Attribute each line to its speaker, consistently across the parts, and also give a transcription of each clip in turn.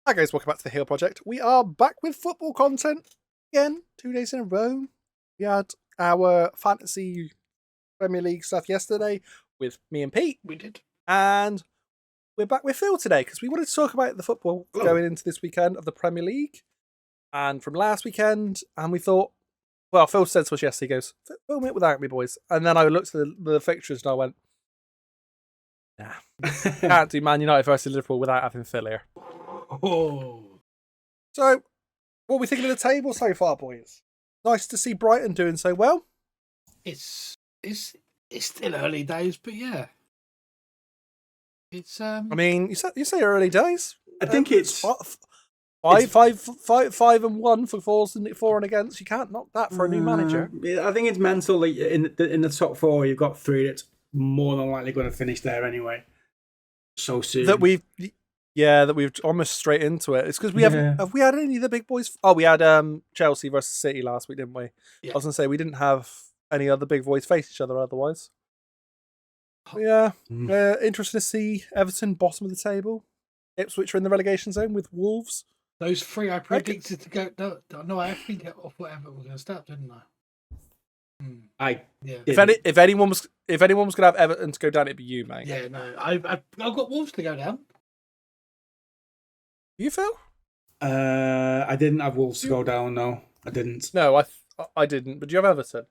Speaker 1: Hi guys, welcome back to the Hill Project. We are back with football content again, 2 days in a row. We had our fantasy Premier League stuff yesterday with me and Pete.
Speaker 2: We did.
Speaker 1: And we're back with Phil today because we wanted to talk about the football going into this weekend of the Premier League and from last weekend. And we thought, well, Phil said to us yesterday, he goes, film it without me, boys. And then I looked at the fixtures and I went, nah, can't do Man United versus Liverpool without having Phil here.
Speaker 2: Oh.
Speaker 1: So, what are we thinking of the table so far, boys? Nice to see Brighton doing so well.
Speaker 2: It's still early days, but yeah. It's
Speaker 1: I mean, you say early days.
Speaker 3: I think it's
Speaker 1: five and one for for and against. You can't knock that for a new manager.
Speaker 3: I think it's mental. Like in the top four, you've got three that's more than likely going to finish there anyway. So soon
Speaker 1: that we've almost straight into it. It's because we haven't. Have we had any of the big boys? Oh, we had Chelsea versus City last week, didn't we?
Speaker 2: Yeah.
Speaker 1: I was gonna say we didn't have any other big boys face each other otherwise. But yeah, interesting to see Everton bottom of the table. Ipswich are in the relegation zone with Wolves.
Speaker 2: Those three I predicted to go. No, I think off whatever we're going to start, didn't I?
Speaker 1: If anyone was going to have Everton to go down, it'd be you, mate.
Speaker 2: Yeah, no, I've got Wolves to go down.
Speaker 1: You, Phil?
Speaker 3: I didn't have Wolves to go down. No, I didn't.
Speaker 1: No, I didn't. But do you have Everton?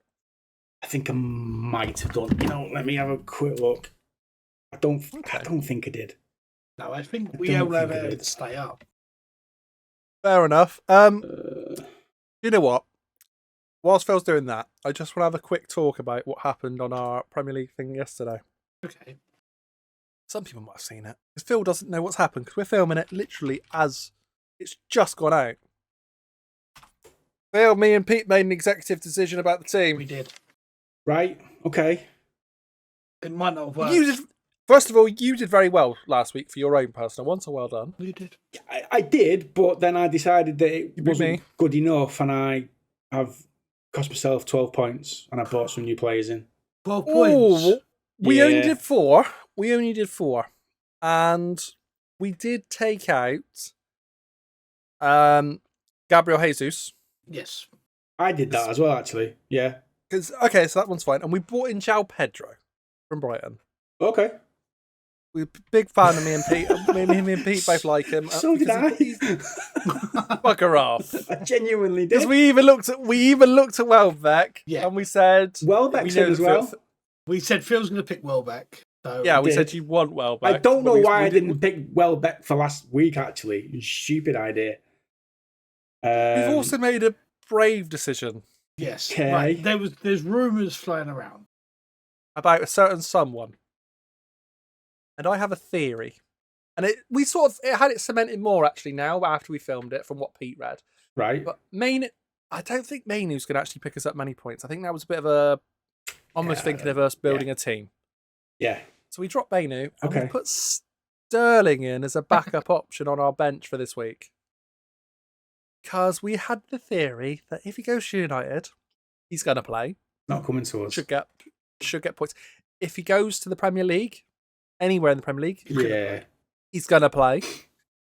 Speaker 3: I think I might have done. Let me have a quick look. I don't think I did.
Speaker 2: No, I think we all have Everton to stay up.
Speaker 1: Fair enough. You know what? Whilst Phil's doing that, I just want to have a quick talk about what happened on our Premier League thing yesterday.
Speaker 2: Okay.
Speaker 1: Some people might have seen it. Because Phil doesn't know what's happened because we're filming it literally as it's just gone out. Phil, me and Pete made an executive decision about the team.
Speaker 2: We did.
Speaker 3: Right. Okay.
Speaker 2: It might not have worked.
Speaker 1: First of all, you did very well last week for your own personal one, so well done.
Speaker 2: You did.
Speaker 3: I did, but then I decided that it wasn't good enough, and I have cost myself 12 points, and I brought some new players in.
Speaker 2: 12 points?
Speaker 1: We only did 4. And we did take out Gabriel Jesus.
Speaker 2: Yes.
Speaker 3: I did that as well, actually. Yeah.
Speaker 1: So that one's fine. And we brought in João Pedro from Brighton.
Speaker 3: Okay.
Speaker 1: We're a big fan of me and Pete. me and Pete both like him.
Speaker 3: So did I.
Speaker 1: Bugger off.
Speaker 3: I genuinely did.
Speaker 1: Because we even looked at Welbeck, and we said
Speaker 3: Welbeck as well.
Speaker 2: We said Phil's going to pick Welbeck. So
Speaker 1: yeah, we said you want Welbeck.
Speaker 3: I don't know why I didn't pick Welbeck for last week. Actually, stupid idea.
Speaker 1: We've also made a brave decision.
Speaker 2: Yes.
Speaker 3: Okay.
Speaker 2: Right. There's rumours flying around
Speaker 1: about a certain someone. And I have a theory. And it had it cemented more actually now after we filmed it from what Pete read.
Speaker 3: Right.
Speaker 1: But I don't think Mainu's going to actually pick us up many points. I think that was a bit of a almost thinking of us building a team.
Speaker 3: Yeah.
Speaker 1: So we dropped Mainu and we put Sterling in as a backup option on our bench for this week. Because we had the theory that if he goes to United, he's going to play.
Speaker 3: Not coming to us.
Speaker 1: Should get points. If he goes to the Premier League, anywhere in the Premier League, he's going to play.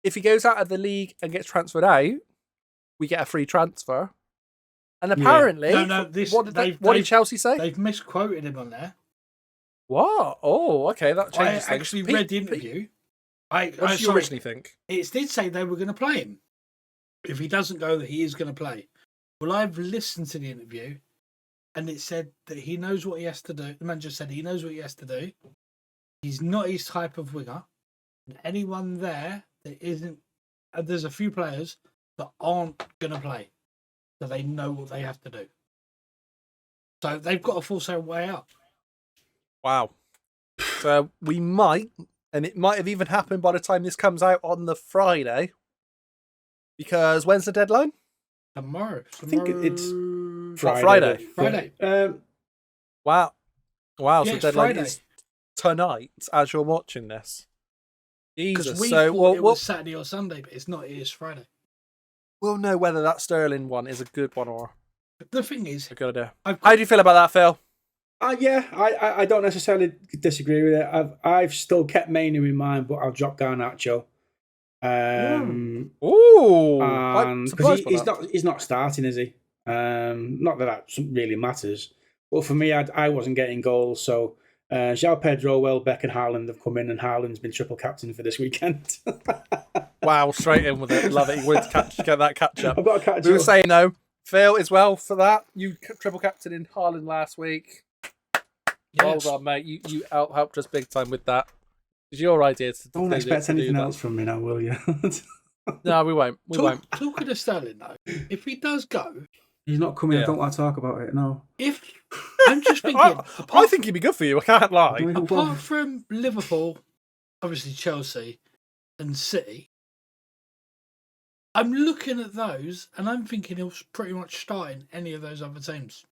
Speaker 1: If he goes out of the league and gets transferred out, we get a free transfer. And apparently, what did Chelsea say?
Speaker 2: They've misquoted him on there.
Speaker 1: What? Oh, okay, that changes things.
Speaker 2: I actually read the interview.
Speaker 1: What did you originally think?
Speaker 2: It did say they were going to play him. If he doesn't go, that he is going to play. Well, I've listened to the interview, and it said that he knows what he has to do. The manager said he knows what he has to do. He's not his type of winger. And anyone there that isn't... there's a few players that aren't going to play. So they know what they have to do. So they've got to force their way up.
Speaker 1: Wow. So we might, and it might have even happened by the time this comes out on the Friday. Because when's the deadline?
Speaker 2: Tomorrow.
Speaker 3: I think it's
Speaker 1: Friday.
Speaker 2: Friday.
Speaker 1: Wow.
Speaker 2: Yeah,
Speaker 1: so deadline is tonight as you're watching this.
Speaker 2: Jesus. We thought it was Saturday or Sunday, but it's not. It is Friday.
Speaker 1: We'll know whether that Sterling one is a good one or
Speaker 2: the thing is
Speaker 1: a good idea. How do you feel about that, Phil?
Speaker 3: I don't necessarily disagree with it. I've still kept Mainu in mind, but I'll drop Garnacho. Because he's not starting, is he? Not that really matters. But for me, I wasn't getting goals, so João Pedro, Welbeck, and Haaland have come in, and Haaland's been triple captain for this weekend.
Speaker 1: Wow, straight in with it. Love it. You wanted to get that catch up.
Speaker 3: I've got to catch up.
Speaker 1: We were saying no. Phil as well for that. You triple captain in Haaland last week. Yes. Well done, mate. You helped us big time with that. It's your idea to
Speaker 3: don't expect anything else from me now, will you?
Speaker 1: No, we won't. We won't.
Speaker 2: Talking of Sterling, though, if he does go...
Speaker 3: He's not coming. Yeah. I don't want to talk about it, no.
Speaker 2: I'm just thinking...
Speaker 1: I think he'd be good for you, I can't lie.
Speaker 2: Apart from Liverpool, obviously Chelsea, and City, I'm looking at those, and I'm thinking he'll pretty much start in any of those other teams.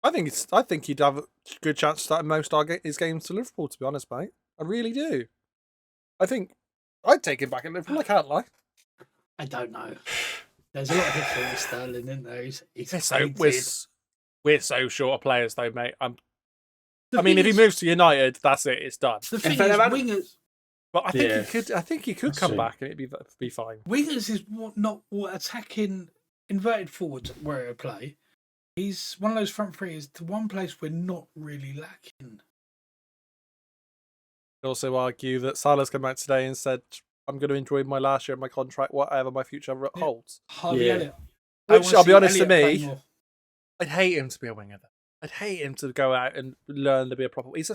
Speaker 1: I think he'd have a good chance of starting most of his games to Liverpool, to be honest, mate. I really do. I think I'd take him back at Liverpool, I can't lie.
Speaker 2: I don't know. There's a lot of history with Sterling, isn't there?
Speaker 1: We're so short of players, though, mate. If he moves to United, that's it. It's done.
Speaker 2: The thing is, wingers.
Speaker 1: But I think he could come back and it'd be fine.
Speaker 2: Wingers is not what attacking inverted forwards where he'll play. He's one of those front three is to one place we're not really lacking.
Speaker 1: I'd also argue that Salah's come out today and said, I'm going to enjoy my last year of my contract, whatever my future holds.
Speaker 2: Harvey Elliott.
Speaker 1: Which, I'll be honest, to me, I'd hate him to be a winger. I'd hate him to go out and learn to be a proper... He's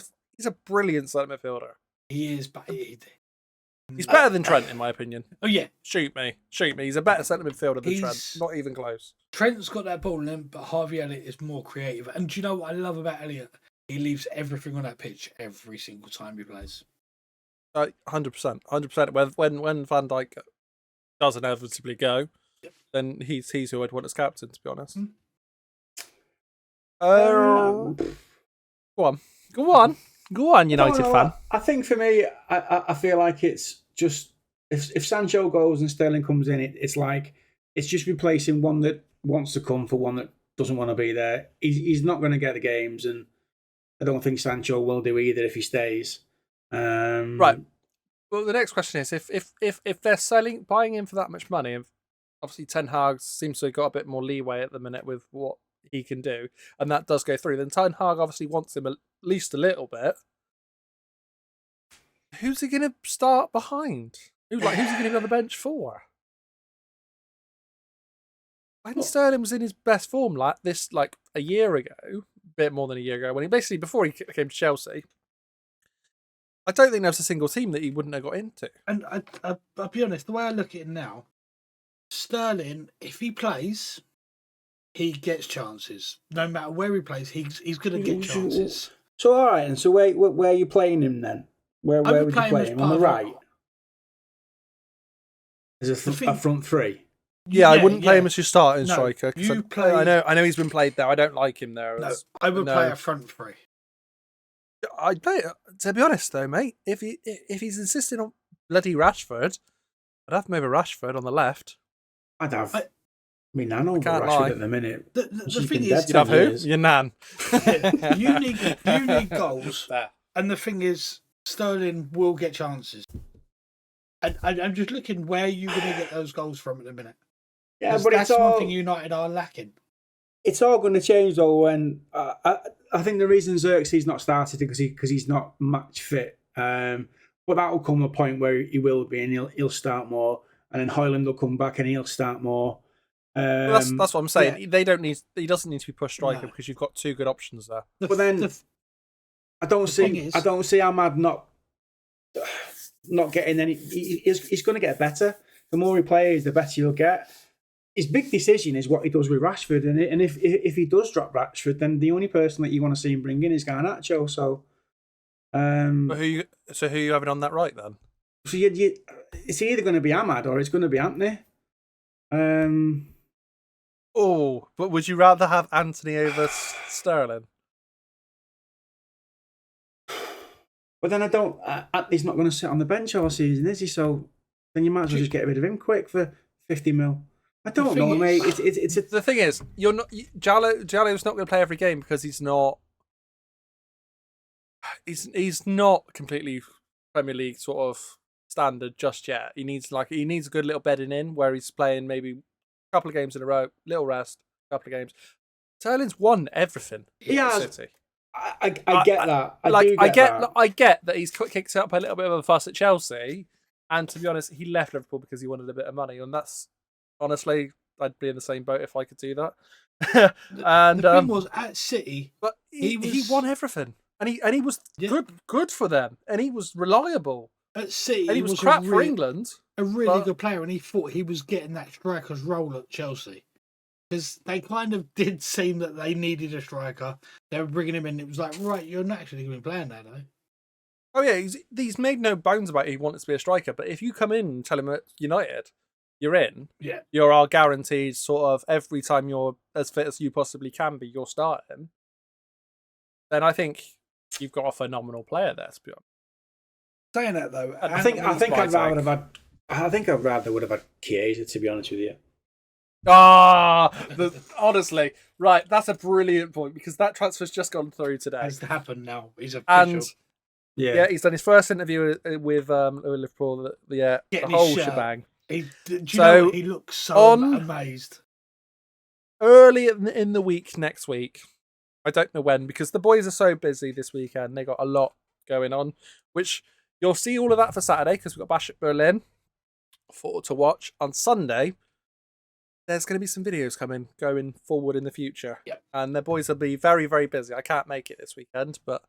Speaker 1: a brilliant centre midfielder.
Speaker 2: He is, but
Speaker 1: he's better than Trent, in my opinion.
Speaker 2: Oh, yeah.
Speaker 1: Shoot me. He's a better centre midfielder than Trent. Not even close.
Speaker 2: Trent's got that ball in him, but Harvey Elliott is more creative. And do you know what I love about Elliott? He leaves everything on that pitch every single time he plays.
Speaker 1: 100%. 100%. When Van Dijk does inevitably go, then he's who I'd want as captain, to be honest. Go on, United fan.
Speaker 3: I think for me, I feel like it's just if Sancho goes and Sterling comes in, it's like it's just replacing one that wants to come for one that doesn't want to be there. He's not going to get the games, and I don't think Sancho will do either if he stays.
Speaker 1: Right. Well, the next question is if they're buying him for that much money, and obviously Ten Hag seems to have got a bit more leeway at the minute with what he can do, and that does go through, then Ten Hag obviously wants him at least a little bit. Who's he going to start behind? Who's he going to be on the bench for? When Sterling was in his best form a year ago, a bit more than a year ago, before he came to Chelsea, I don't think there was a single team that he wouldn't have got into.
Speaker 2: And I'll be honest, the way I look at it now, Sterling, if he plays, he gets chances. No matter where he plays, he's going to get chances.
Speaker 3: So all right, and so where are you playing him then? Where would you play him? On the right? As a front three?
Speaker 1: Yeah, I wouldn't play him as your starting striker. I know he's been played there. I don't like him there.
Speaker 2: I would play a front three.
Speaker 1: I'd play. To be honest, though, mate, if he's insisting on bloody Rashford, I'd have him over Rashford on the left.
Speaker 3: I'd have. I mean, I know Rashford at the minute.
Speaker 2: The thing is,
Speaker 1: you'd have who? Your nan.
Speaker 2: You need goals, and the thing is, Sterling will get chances. And I'm just looking where you're going to get those goals from at the minute.
Speaker 3: Yeah, but
Speaker 2: that's one thing United are lacking.
Speaker 3: It's all going to change though when I think the reason Xerxes not started because he's not match fit. But that will come a point where he will be and he'll start more, and then Højlund will come back and he'll start more.
Speaker 1: Well, that's what I'm saying. Yeah. He doesn't need to be pushed striker because you've got two good options there.
Speaker 3: But then I don't see Ahmad not getting any. He's going to get better. The more he plays, the better he'll get. His big decision is what he does with Rashford, and if he does drop Rashford, then the only person that you want to see him bring in is Garnacho. So,
Speaker 1: but who are you having on that right then?
Speaker 3: So it's either going to be Ahmad or it's going to be Anthony.
Speaker 1: But would you rather have Anthony over Sterling?
Speaker 3: But then I don't. He's not going to sit on the bench all season, is he? So then you might as well just get rid of him quick for 50 mil. I don't know, mate.
Speaker 1: The thing is, you're not Jallo's not going to play every game because he's not. He's not completely Premier League sort of standard just yet. He needs a good little bedding in where he's playing maybe a couple of games in a row, little rest, a couple of games. Sterling's won everything.
Speaker 3: Yeah,
Speaker 1: City.
Speaker 3: I get that. I
Speaker 1: get that he's kicked up a little bit of a fuss at Chelsea, and to be honest, he left Liverpool because he wanted a bit of money, and that's honestly, I'd be in the same boat if I could do that. And
Speaker 2: the thing was at City,
Speaker 1: but he won everything, and he was good for them, and he was reliable
Speaker 2: at City,
Speaker 1: and he was crap for England.
Speaker 2: A really good player, and he thought he was getting that striker's role at Chelsea. Because they kind of did seem that they needed a striker. They were bringing him in. It was like, right, you're not actually going to be playing that, though.
Speaker 1: Oh, yeah. He's made no bones about it. He wants to be a striker. But if you come in and tell him at United, you're in.
Speaker 2: Yeah.
Speaker 1: You're our guaranteed sort of every time you're as fit as you possibly can be, you're starting. Then I think you've got a phenomenal player there, to be honest.
Speaker 2: Saying that, though.
Speaker 3: I think I'd rather would have had Chiesa, to be honest with you.
Speaker 1: Honestly, right, that's a brilliant point because that transfer's just gone through today.
Speaker 2: Has happened now. He's official.
Speaker 1: And yeah, he's done his first interview with Liverpool. The whole shebang.
Speaker 2: Do you know, he looks so amazed.
Speaker 1: Early in the week next week, I don't know when because the boys are so busy this weekend. They got a lot going on, which you'll see all of that for Saturday because we've got Bash at Berlin to watch on Sunday. There's going to be some videos going forward in the future.
Speaker 2: Yep.
Speaker 1: And the boys will be very, very busy. I can't make it this weekend, but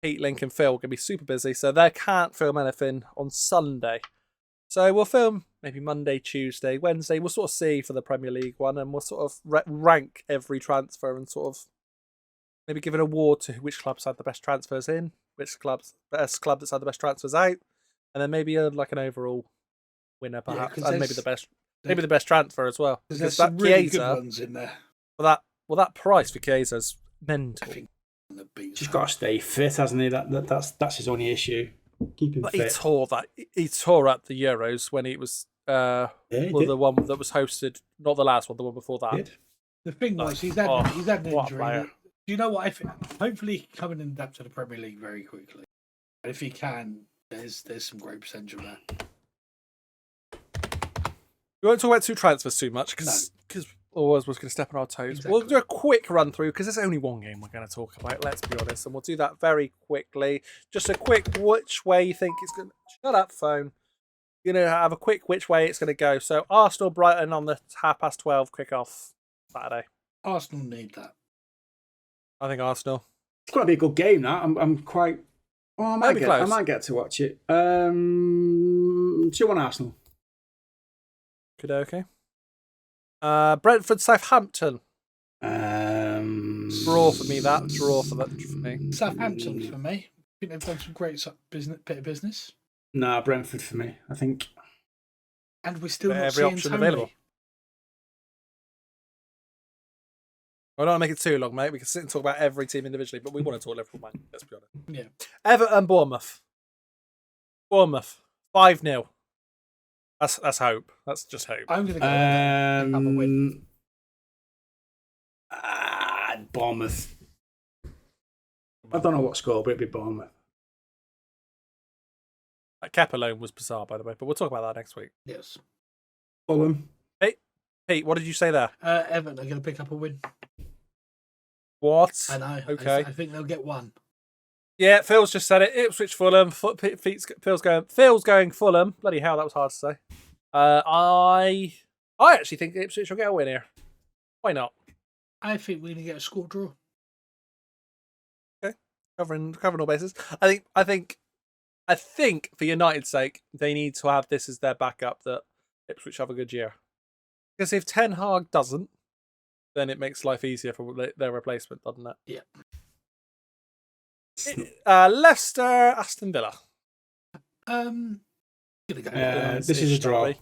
Speaker 1: Pete, Link and Phil are going to be super busy, so they can't film anything on Sunday. So we'll film maybe Monday, Tuesday, Wednesday. We'll sort of see for the Premier League one, and we'll sort of rank every transfer and sort of maybe give an award to which clubs had the best transfers in, which best club that's had the best transfers out, and then maybe like an overall winner perhaps, and maybe the best. Maybe the best transfer as well.
Speaker 2: Because there's some really good ones in there.
Speaker 1: Well, that price for Chiesa's mental.
Speaker 3: I think he's got to stay fit, hasn't he? That's his only issue. Keep him fit.
Speaker 1: He tore at the Euros when he was the one that was hosted, not the last one, the one before that.
Speaker 2: The thing was, he's had an injury. Do you know what I think? Hopefully, he can come and adapt to the Premier League very quickly. And if he can, there's some great potential there.
Speaker 1: We won't talk about two transfers too much because otherwise we're going to step on our toes. Exactly. We'll do a quick run through because there's only one game we're going to talk about, let's be honest, and we'll do that very quickly. Just a quick which way you think it's going to... Shut up, phone. You're going to have a quick which way it's going to go. So Arsenal-Brighton on the 12:30 kick-off Saturday.
Speaker 2: Arsenal need that.
Speaker 1: I think Arsenal.
Speaker 3: It's going to be a good game, that. I'm quite... Oh, I might get to watch it. 2-1 Arsenal.
Speaker 1: Okay. Brentford Southampton. Draw for me. Draw for me.
Speaker 2: Southampton for me. I think they've done some great bit of business.
Speaker 3: Nah, Brentford for me. I think.
Speaker 2: And we're still not
Speaker 1: every
Speaker 2: seeing
Speaker 1: option
Speaker 2: Tony.
Speaker 1: Available. I don't want to make it too long, mate. We can sit and talk about every team individually, but we want to talk Liverpool, mate. Let's be honest.
Speaker 2: Yeah.
Speaker 1: Everton Bournemouth. 5-0. That's hope. That's just hope.
Speaker 2: I'm going to go have a win.
Speaker 3: Bournemouth. I don't know what score, but it'd be Bournemouth.
Speaker 1: That Kepa alone was bizarre, by the way, but we'll talk about that next week.
Speaker 2: Yes.
Speaker 3: Fulham.
Speaker 1: Pete, what did you say there?
Speaker 2: Everton are going to pick up a win.
Speaker 1: What?
Speaker 2: I know.
Speaker 1: Okay.
Speaker 2: I think they'll get one.
Speaker 1: Yeah, Phil's just said it. Ipswich, Fulham. Phil's going Fulham. Bloody hell, that was hard to say. I actually think Ipswich will get a win here. Why not?
Speaker 2: I think we're going to get a score draw.
Speaker 1: Okay, covering all bases. I think for United's sake, they need to have this as their backup that Ipswich have a good year. Because if Ten Hag doesn't, then it makes life easier for their replacement, doesn't it?
Speaker 2: Yeah.
Speaker 1: Leicester, Aston Villa.
Speaker 3: This is a draw.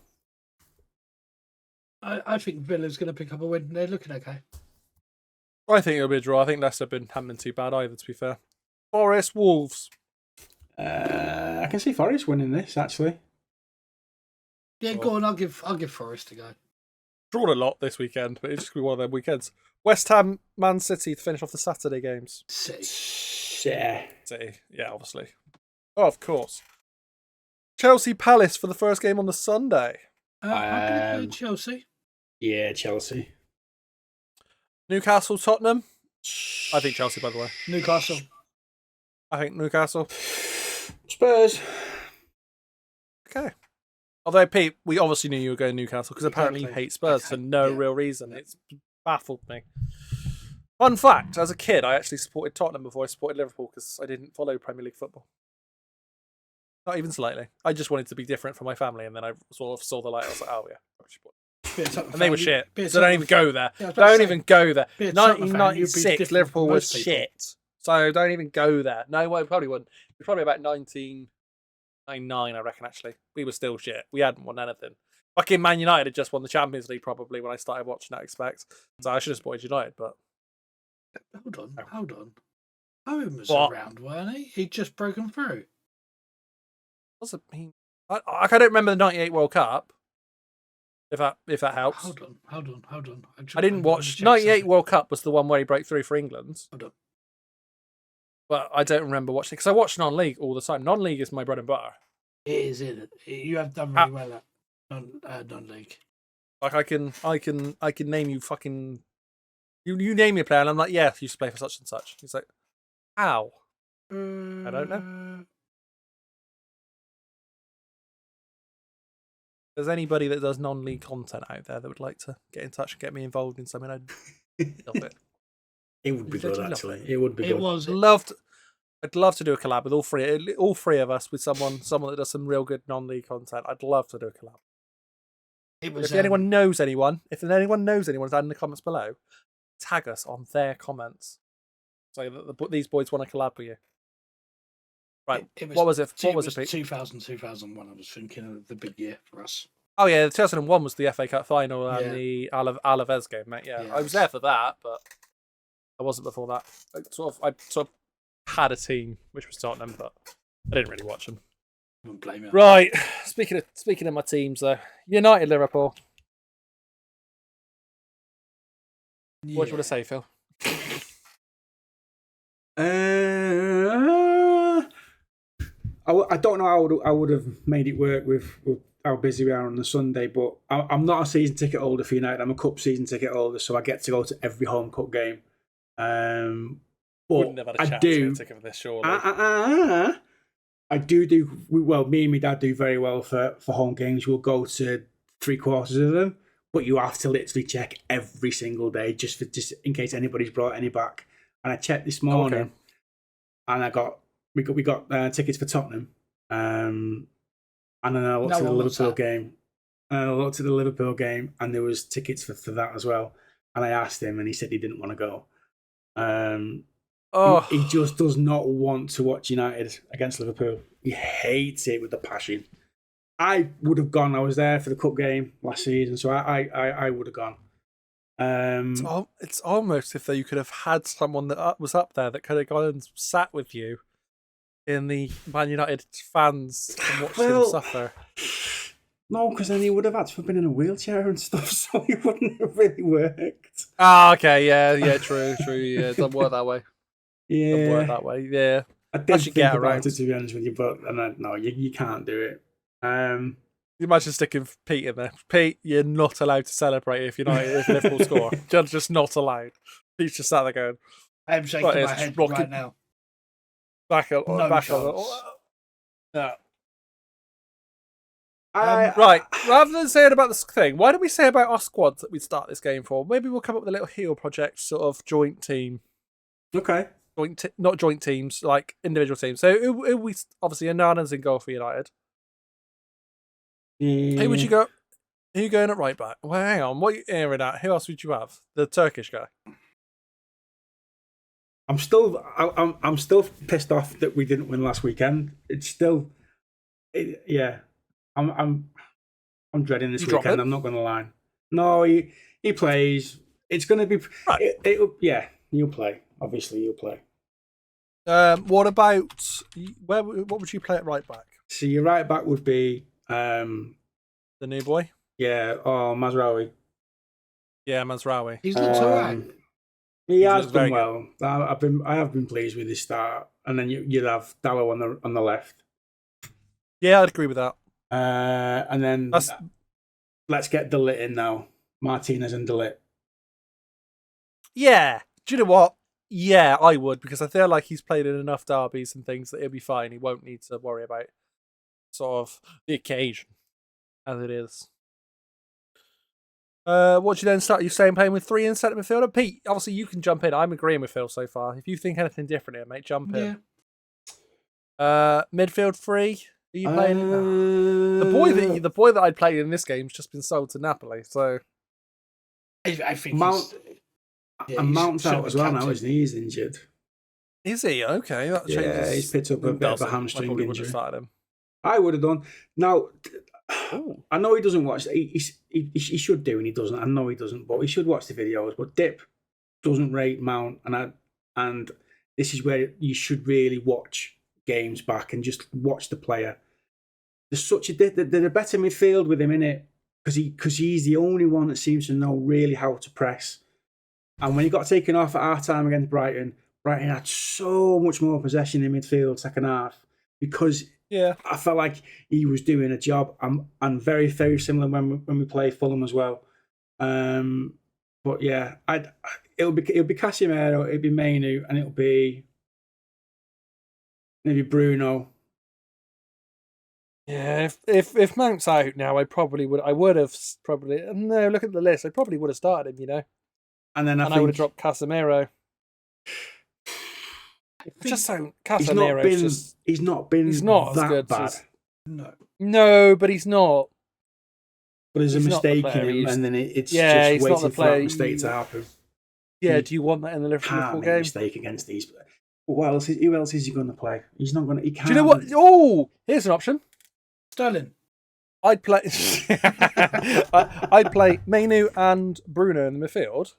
Speaker 2: I think Villa's going to pick up a win. They're looking okay.
Speaker 1: I think it'll be a draw. I think Leicester haven't been too bad either, to be fair. Forest, Wolves.
Speaker 3: I can see Forest winning this, actually.
Speaker 2: Yeah, go on. I'll give Forest a go.
Speaker 1: Drawn a lot this weekend, but it's just going to be one of them weekends. West Ham, Man City to finish off the Saturday games.
Speaker 2: City.
Speaker 3: Yeah.
Speaker 1: City, yeah, obviously. Oh, of course. Chelsea Palace for the first game on the Sunday.
Speaker 2: I'm going to go Chelsea.
Speaker 3: Yeah, Chelsea.
Speaker 1: Newcastle Tottenham. I think Chelsea, by the way.
Speaker 2: Newcastle.
Speaker 1: I think Newcastle.
Speaker 3: Spurs.
Speaker 1: Okay. Although, Pete, we obviously knew you were going Newcastle because apparently you hate Spurs for no real reason. It's baffled me. Fun fact, as a kid, I actually supported Tottenham before I supported Liverpool because I didn't follow Premier League football. Not even slightly. I just wanted to be different from my family, and then I sort of saw the light. I was like, oh, yeah. And they were shit. So don't even go there. Don't even go there. 1996, Liverpool was shit. So don't even go there. No, well, probably wouldn't. It was probably about 1999, I reckon, actually. We were still shit. We hadn't won anything. Fucking Man United had just won the Champions League, probably, when I started watching, I expect. So I should have supported United, but...
Speaker 2: Hold on. Owen was around, weren't he? He'd just broken through.
Speaker 1: What does it mean? I don't remember the 98 World Cup. If that helps.
Speaker 2: Hold on.
Speaker 1: I didn't watch... 98 World Cup was the one where he broke through for England.
Speaker 2: Hold on.
Speaker 1: But I don't remember watching it because I watch non-league all the time. Non-league is my bread and butter.
Speaker 2: It is, isn't it? You have done really well at non-league.
Speaker 1: Like I can name you fucking... You name me a player and I'm like, yeah, he used to play for such and such. He's like, how? I don't know. If there's anybody that does non-league content out there that would like to get in touch and get me involved in something, I'd love it.
Speaker 3: It would be good, actually. It would be good.
Speaker 1: I'd love to do a collab with all three of us, with someone that does some real good non-league content. I'd love to do a collab. If anyone knows anyone down in the comments below, tag us on their comments. Say that these boys want to collab with you. Right. What was it? What was it, Pete?
Speaker 2: 2001. I was thinking of the big year for us.
Speaker 1: Oh yeah, 2001 was the FA Cup final and the Alaves game, mate. Yeah, I was there for that, but I wasn't before that. I sort of had a team, which was Tottenham, but I didn't really watch them.
Speaker 2: I wouldn't blame you.
Speaker 1: Right. Speaking of my teams, though, United, Liverpool. Yeah. What do you want to say, Phil?
Speaker 3: I don't know how I would have made it work with how busy we are on the Sunday, but I'm not a season ticket holder for United. I'm a cup season ticket holder, so I get to go to every home cup game. But I do.
Speaker 1: Ticket for this, surely.
Speaker 3: I do well. Me and my dad do very well for home games. We'll go to 3/4 of them, but you have to literally check every single day just in case anybody's brought any back. And I checked this morning, and we got tickets for Tottenham, and then I looked at the Liverpool game. And I looked at the Liverpool game, and there was tickets for that as well. And I asked him, and he said he didn't want to go. He just does not want to watch United against Liverpool. He hates it with a passion. I would have gone. I was there for the cup game last season, so I would have gone.
Speaker 1: It's almost if you could have had someone that was up there that could have gone and sat with you in the Man United fans and watched them suffer.
Speaker 3: No, because then he would have had to have been in a wheelchair and stuff, so it wouldn't have really worked.
Speaker 1: Okay, yeah, true, yeah, it doesn't work that way.
Speaker 3: Yeah,
Speaker 1: doesn't work that way. Yeah,
Speaker 3: I did think about it, to be honest with you, but no, you can't do it.
Speaker 1: You imagine sticking Pete in there. Pete, you're not allowed to celebrate if Liverpool score. You're just not allowed. Pete's just sat there going,
Speaker 2: I'm shaking my head right now.
Speaker 1: Back on. No. Right. Rather than saying about this thing, why don't we say about our squads that we'd start this game for? Maybe we'll come up with a little heel project, sort of joint team.
Speaker 3: Okay.
Speaker 1: Not joint teams, like individual teams. So who we obviously Anana's in goal for United. Who would you go? Who are you going at right back? Well, hang on. What are you aiming at? Who else would you have? The Turkish guy.
Speaker 3: I'm still pissed off that we didn't win last weekend. It's still, yeah. I'm dreading this weekend. I'm not going to lie. No, he plays. It's going to be right. He'll play. Obviously, he'll play.
Speaker 1: What about what would you play at right back?
Speaker 3: So your right back would be
Speaker 1: the new boy.
Speaker 3: Yeah. Oh, Mazraoui.
Speaker 1: Yeah, Mazraoui.
Speaker 2: He's looked alright.
Speaker 3: He has done well. I have been pleased with his start, and then you'd have Dallo on the left.
Speaker 1: Yeah, I'd agree with that.
Speaker 3: And then let's get De Ligt in now. Martinez and De Ligt.
Speaker 1: Yeah. Do you know what? Yeah, I would, because I feel like he's played in enough derbies and things that he'll be fine. He won't need to worry about sort of the occasion as it is. What do you then start? You saying playing with 3 in centre midfielder? Pete, obviously you can jump in. I'm agreeing with Phil so far. If you think anything different here, mate, jump in. Midfield 3. Are you playing? The boy that I'd play in this game's just been sold to Napoli. So
Speaker 2: I think
Speaker 3: Mount's out as well now, isn't he? He's injured.
Speaker 1: Is he? Okay, that changes.
Speaker 3: Yeah, he's picked up a bit of a hamstring injury.
Speaker 1: Would have started him.
Speaker 3: I would have done. Now, I know he doesn't watch. He should do, and he doesn't. I know he doesn't, but he should watch the videos. But Dip doesn't rate Mount, and this is where you should really watch games back and just watch the player. There's such a they're a better midfield with him in it because he's the only one that seems to know really how to press. And when he got taken off at half time against Brighton had so much more possession in midfield second half because I felt like he was doing a job. And very, very similar when we play Fulham as well. But yeah, it'll be Casemiro, it'll be Mainu, and it'll be maybe Bruno.
Speaker 1: Yeah, if Mount's out now, I would have probably. No, look at the list. I probably would have started him, you know.
Speaker 3: And then
Speaker 1: I would have dropped Casemiro. Just so Casemiro,
Speaker 3: he's not as good bad.
Speaker 1: No, but he's not.
Speaker 3: But there's a mistake in him, and then it's just waiting for that mistake to happen.
Speaker 1: Yeah, do you want that in the Liverpool game?
Speaker 3: Mistake against these. Who else is he going to play? He's not going to. He can't.
Speaker 1: Do you know what? Oh, here's an option.
Speaker 2: Sterling.
Speaker 1: I'd play. I'd play Mainu and Bruno in the midfield,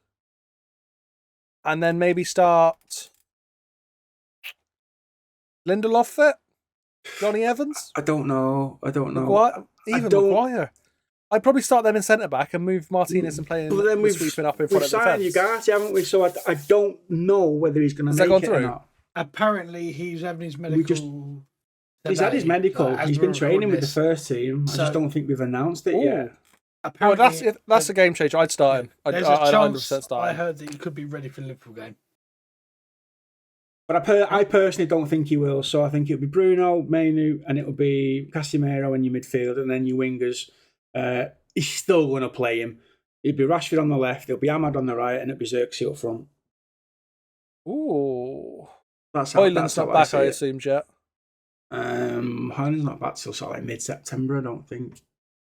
Speaker 1: and then maybe start Lindelof there, Johnny Evans.
Speaker 3: I don't know.
Speaker 1: Maguire? Maguire. I'd probably start them in centre back and move Martinez and play. But then we've sweeping up in front of the defence.
Speaker 3: We've signed Ugarte, haven't we? So I don't know whether he's going to make it or not.
Speaker 2: Apparently, he's having his medical.
Speaker 3: He's had his medical. He's been training with the first team. I just don't think we've announced it yet.
Speaker 1: Apparently, that's a game changer. I'd start him. I'd 100% start him.
Speaker 2: I heard that he could be ready for the Liverpool game.
Speaker 3: But I personally don't think he will. So I think it'll be Bruno, Mainu, and it'll be Casemiro in your midfield, and then your wingers. He's still going to play him. It'll be Rashford on the left. It'll be Ahmad on the right, and it'll be Xerxes up front.
Speaker 1: Ooh.
Speaker 3: Højlund's
Speaker 1: not back, I assumed, yet.
Speaker 3: Højlund's not back till sort of like mid-September, I don't think.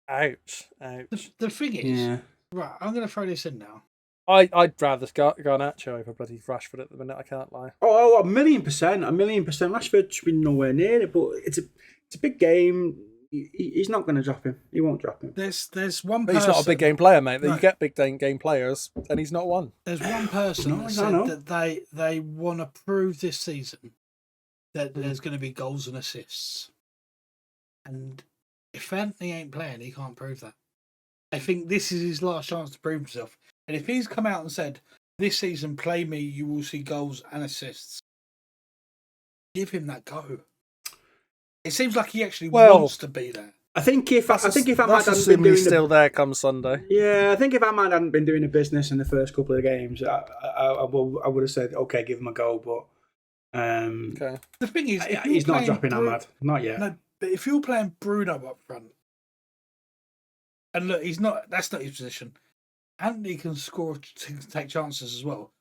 Speaker 1: Ouch.
Speaker 2: The thing is, right, I'm going to throw this in now.
Speaker 1: I'd rather Garnacho over bloody Rashford at the minute, I can't lie.
Speaker 3: Oh, 1,000,000%. 1,000,000%. Rashford should be nowhere near it, but it's a big game. He's not going to drop him. He won't drop him.
Speaker 2: There's one person.
Speaker 1: But he's not a big game player, mate. No. You get big game players, and he's not one.
Speaker 2: There's one person that said that they want to prove this season that there's going to be goals and assists. And if Anthony ain't playing, he can't prove that. I think this is his last chance to prove himself. And if he's come out and said, this season, play me, you will see goals and assists, give him that go. It seems like he actually wants to be there.
Speaker 3: I think if Ahmad
Speaker 1: hadn't been doing still there come Sunday.
Speaker 3: Yeah, I think if Ahmad hadn't been doing the business in the first couple of games, I would have said, okay, give him a go. But
Speaker 2: okay. The thing is,
Speaker 3: he's not dropping Ahmad, not yet.
Speaker 2: No, but if you're playing Bruno up front, and look, that's not his position. Anthony can score, take chances as well.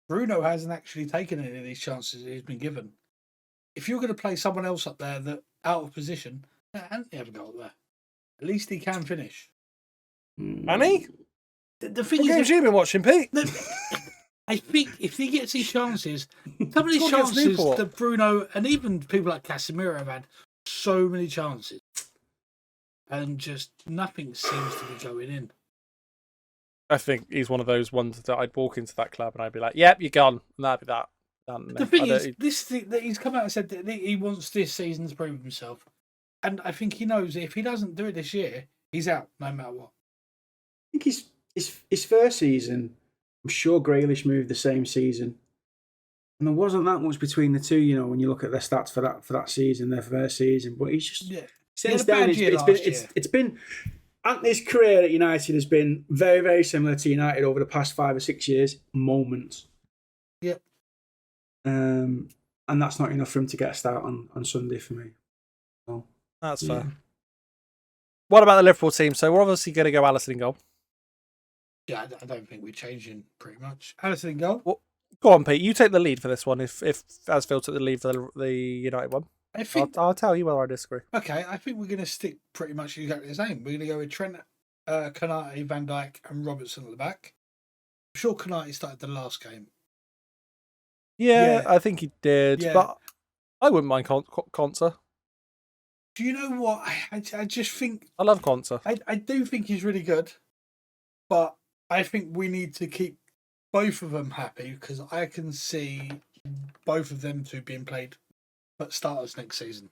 Speaker 2: Bruno hasn't actually taken any of these chances he's been given. If you're going to play someone else up there that out of position, Anthony have a go up there. At least he can finish.
Speaker 1: Annie?
Speaker 2: The thing
Speaker 1: what games you been watching, Pete?
Speaker 2: I think if he gets his chances, some of these chances that Bruno and even people like Casemiro have had so many chances, and just nothing seems to be going in.
Speaker 1: I think he's one of those ones that I'd walk into that club and I'd be like, "Yep, you're gone," and that'd be that.
Speaker 2: The thing is, this thing that he's come out and said that he wants this season to prove himself, and I think he knows if he doesn't do it this year, he's out no matter what.
Speaker 3: I think his first season, I'm sure Grealish moved the same season, and there wasn't that much between the two. You know, when you look at their stats for that season, their first season, but he's just Since then, it's been Anthony's career at United has been very, very similar to United over the past 5 or 6 years. Moments.
Speaker 2: Yep.
Speaker 3: And that's not enough for him to get a start on Sunday for me. So,
Speaker 1: that's fair. What about the Liverpool team? So we're obviously going to go Alisson in goal.
Speaker 2: Yeah, I don't think we're changing pretty much. Alisson in goal.
Speaker 1: Well, go on, Pete. You take the lead for this one. If as Phil took the lead for the United one, I'll tell you whether I disagree.
Speaker 2: Okay, I think we're going to stick pretty much exactly the same. We're going to go with Trent, Konate, Van Dijk, and Robertson at the back. I'm sure Konate started the last game.
Speaker 1: Yeah, I think he did, but I wouldn't mind Konsa.
Speaker 2: Do you know what? I just think
Speaker 1: I love Konsa.
Speaker 2: I do think he's really good, but I think we need to keep both of them happy because I can see both of them two being played but starters next season.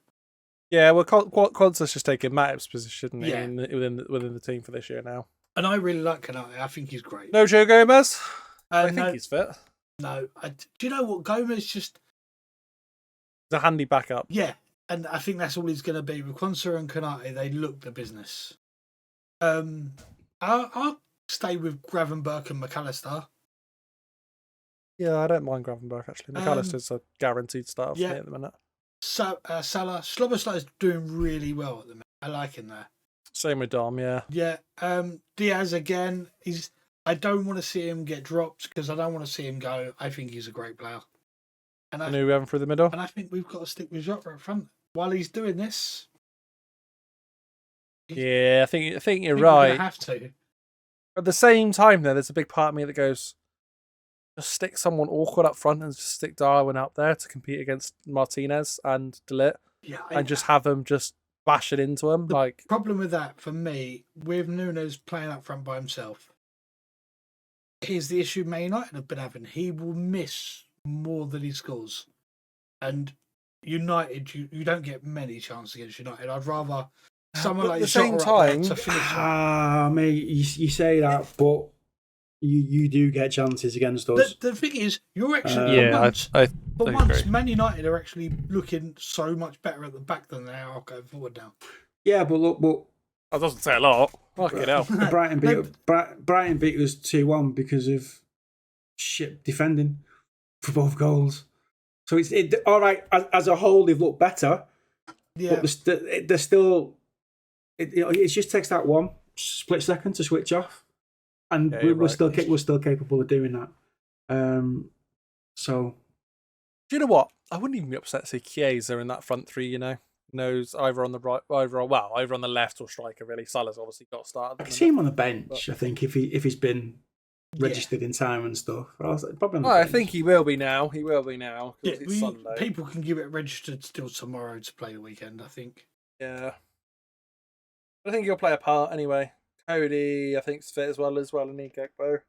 Speaker 1: Yeah, well, Konsa's just taking Matip's position within the team for this year now.
Speaker 2: And I really like Konate. I think he's great.
Speaker 1: No Joe Gomez? I think he's fit.
Speaker 2: No, do you know what? Gomez just...
Speaker 1: He's a handy backup.
Speaker 2: Yeah, and I think that's all he's going to be. With Konsa and Konate, they look the business. I'll stay with Gravenberch and McAllister.
Speaker 1: Yeah, I don't mind Gravenberch, actually. McAllister's a guaranteed start for me at the minute.
Speaker 2: So, Salah. Slobosly is doing really well at the minute. I like him there.
Speaker 1: Same with Dom, yeah.
Speaker 2: Yeah. Diaz, again, I don't want to see him get dropped because I don't want to see him go. I think he's a great player.
Speaker 1: And who we having through the middle?
Speaker 2: And I think we've got to stick with Jota up front while he's doing this.
Speaker 1: Yeah, I think you're right.
Speaker 2: We're gonna have to.
Speaker 1: At the same time, though, there's a big part of me that goes, just stick someone awkward up front and just stick Darwin out there to compete against Martinez and De Ligt, and just have them just bash it into him.
Speaker 2: The problem with that, for me, with Nunes playing up front by himself, here's the issue Man United have been having. He will miss more than he scores. And United, you don't get many chances against United. I'd rather someone like
Speaker 1: at the same time
Speaker 2: to finish.
Speaker 3: Mate, you say that, but you do get chances against us.
Speaker 2: The thing is, you're actually for once, Man United are actually looking so much better at the back than they are going forward now.
Speaker 3: Yeah, but look,
Speaker 1: that doesn't say a lot. Fucking hell.
Speaker 3: Brighton beat us 2-1 because of shit defending for both goals. So it's all right as a whole. They've looked better. Yeah, but they're still. It just takes that one split second to switch off, and we're still capable of doing that. So,
Speaker 1: do you know what? I wouldn't even be upset to see Chiesa in that front three. Knows either on the right, either on the left or striker. Really, Salah's obviously got started.
Speaker 3: I can see him on the bench. I think if he's been registered in time and stuff. Probably.
Speaker 1: I think he will be now. He will be now.
Speaker 2: Yeah,
Speaker 1: it's Sunday.
Speaker 2: People can give it registered still tomorrow to play the weekend. I think.
Speaker 1: Yeah. I think he'll play a part anyway. Cody, I think, is fit as well, and he Gakpo.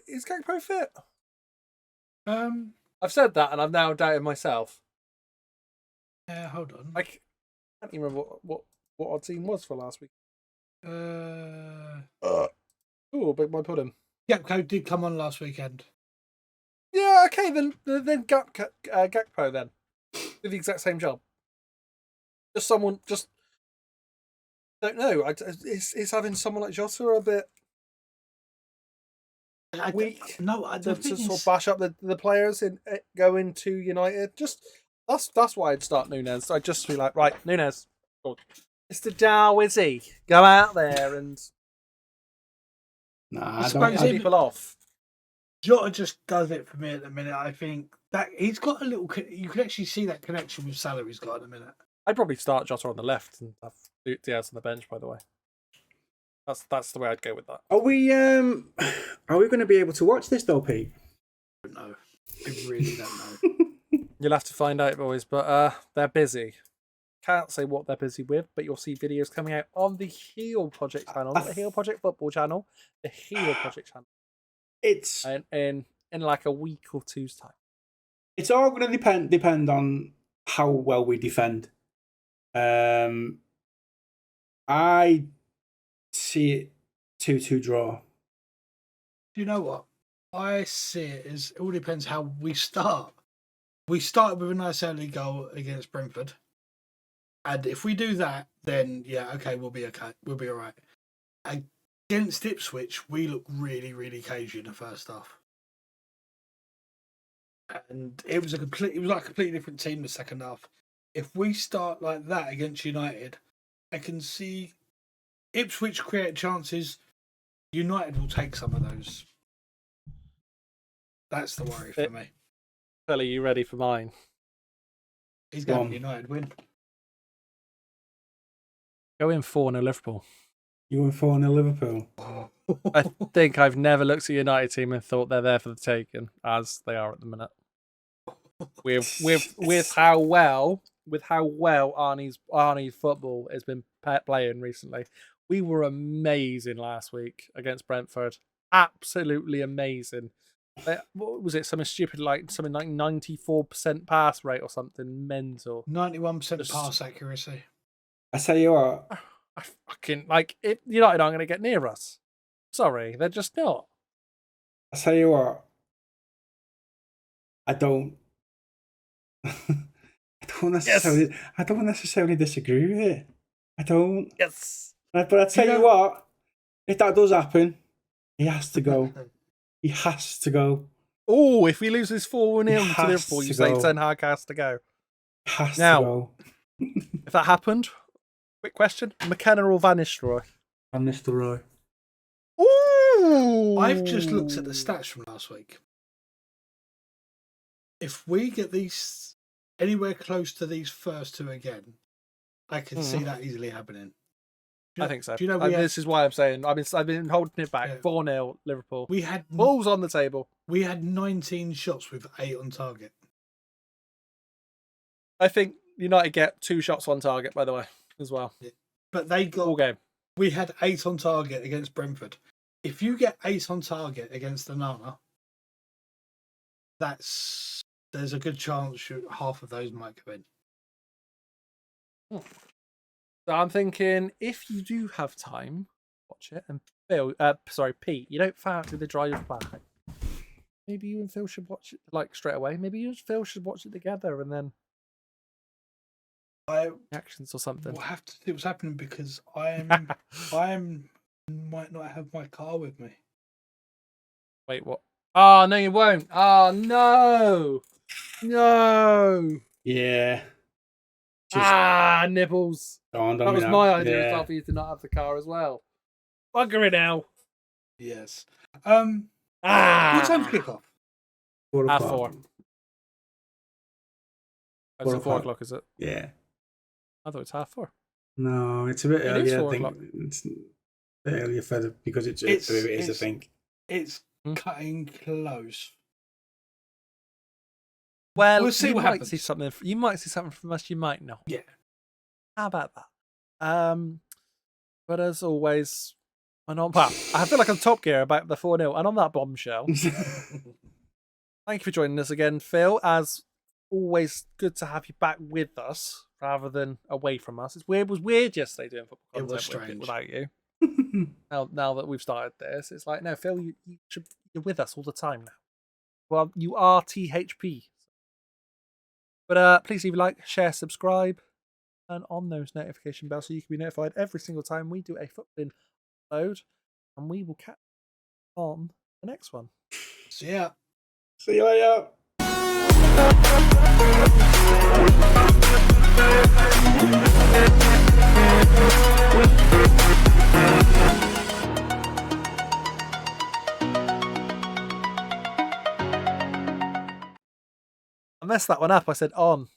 Speaker 1: Is Gakpo fit? I've said that, and I've now doubted myself.
Speaker 2: Hold on.
Speaker 1: I can't even remember what our team was for last week. Big my pudding.
Speaker 2: Gakpo did come on last weekend.
Speaker 1: Yeah, okay, then Gakpo then. Did the exact same job. Just don't know. Is having someone like Jota a bit weak?
Speaker 2: To
Speaker 1: sort of bash up the players and go into United. Just that's why I'd start Nunes. I'd just be like, right, Nunes, Mr. Darwizzy, go out there and people off.
Speaker 2: Jota just does it for me at the minute. I think that he's got a little. You can actually see that connection with Salah he's got at the minute.
Speaker 1: I'd probably start Jota on the left and have Diaz on the bench. By the way, that's the way I'd go with that.
Speaker 3: Are we going to be able to watch this though, Pete?
Speaker 2: No, I really don't know.
Speaker 1: You'll have to find out, boys. But they're busy. Can't say what they're busy with, but you'll see videos coming out on the Heel Project channel, not the Heel Project Football channel, the Heel Project channel.
Speaker 3: It's
Speaker 1: in like a week or two's time.
Speaker 3: It's all going to depend on how well we defend. I see it 2-2 draw.
Speaker 2: Do you know what? I see it as it all depends how we start. We started with a nice early goal against Brentford. And if we do that, then yeah, okay, we'll be okay. We'll be all right. Against Ipswich, we look really, really cagey in the first half. And it was like a completely different team the second half. If we start like that against United, I can see Ipswich create chances. United will take some of those. That's the worry for me.
Speaker 1: Phil, are you ready for mine?
Speaker 2: He's going for United win.
Speaker 1: Go in 4-0 Liverpool.
Speaker 3: You win 4-0 Liverpool.
Speaker 1: I think I've never looked at a United team and thought they're there for the taking, as they are at the minute. With how well Arnie's football has been playing recently. We were amazing last week against Brentford. Absolutely amazing. What was it? Something stupid like 94% pass rate or something mental.
Speaker 2: 91% pass accuracy.
Speaker 3: I tell you what.
Speaker 1: I fucking if United aren't going to get near us. Sorry, they're just not.
Speaker 3: I tell you what. I don't necessarily disagree with it. I don't.
Speaker 1: Yes.
Speaker 3: But I tell you what, if that does happen, he has to go. He has to go.
Speaker 1: Oh, if we lose this 4-0 to Liverpool, you say Ten Hag has to go.
Speaker 3: Has to go.
Speaker 1: If that happened, quick question: McKenna or Van Nistelrooy?
Speaker 3: Van Nistelrooy.
Speaker 1: Ooh!
Speaker 2: I've just looked at the stats from last week. If we get these anywhere close to these first two again, I can see that easily happening.
Speaker 1: I think so.
Speaker 2: Do you know
Speaker 1: this is why I'm saying I've been holding it back. 4-0 Liverpool.
Speaker 2: We had
Speaker 1: balls on the table.
Speaker 2: We had 19 shots with 8 on target.
Speaker 1: I think United get 2 shots on target, by the way, as well.
Speaker 2: Yeah. But they got
Speaker 1: all game.
Speaker 2: We had 8 on target against Brentford. If you get 8 on target against Onana, there's a good chance half of those might go in.
Speaker 1: So I'm thinking, if you do have time, watch it. And Phil, Pete, you don't fancy the drive back. Maybe you and Phil should watch it straight away. Maybe you and Phil should watch it together and then reactions or something.
Speaker 2: We'll have to see what's happening because I might not have my car with me.
Speaker 1: Wait, what? Oh no, you won't. Oh no, no.
Speaker 3: Yeah.
Speaker 1: Nibbles.
Speaker 3: That
Speaker 1: was my idea as well for you to not have the car as well. Bugger it now.
Speaker 2: Yes. What time's kickoff?
Speaker 3: 4 o'clock.
Speaker 1: 4. It's 4 o'clock, is it?
Speaker 3: Yeah.
Speaker 1: I thought it's 4:30.
Speaker 3: No, it's a bit earlier. I think it's earlier because it is. I think
Speaker 2: it's cutting close.
Speaker 1: Well,
Speaker 2: we'll see what happens.
Speaker 1: You might see something from us. You might not.
Speaker 2: Yeah.
Speaker 1: How about that? But as always, I feel like I'm Top Gear about the 4-0, and on that bombshell, thank you for joining us again, Phil. As always, good to have you back with us rather than away from us. It was weird yesterday doing football content.
Speaker 2: It was strange
Speaker 1: without you. now that we've started this, it's like, no, Phil, you're with us all the time now. Well, you are THP. But please leave a like, share, subscribe, and on those notification bells so you can be notified every single time we do a football upload. And we will catch you on the next one.
Speaker 2: See ya.
Speaker 3: See you later.
Speaker 1: I messed that one up. I said on.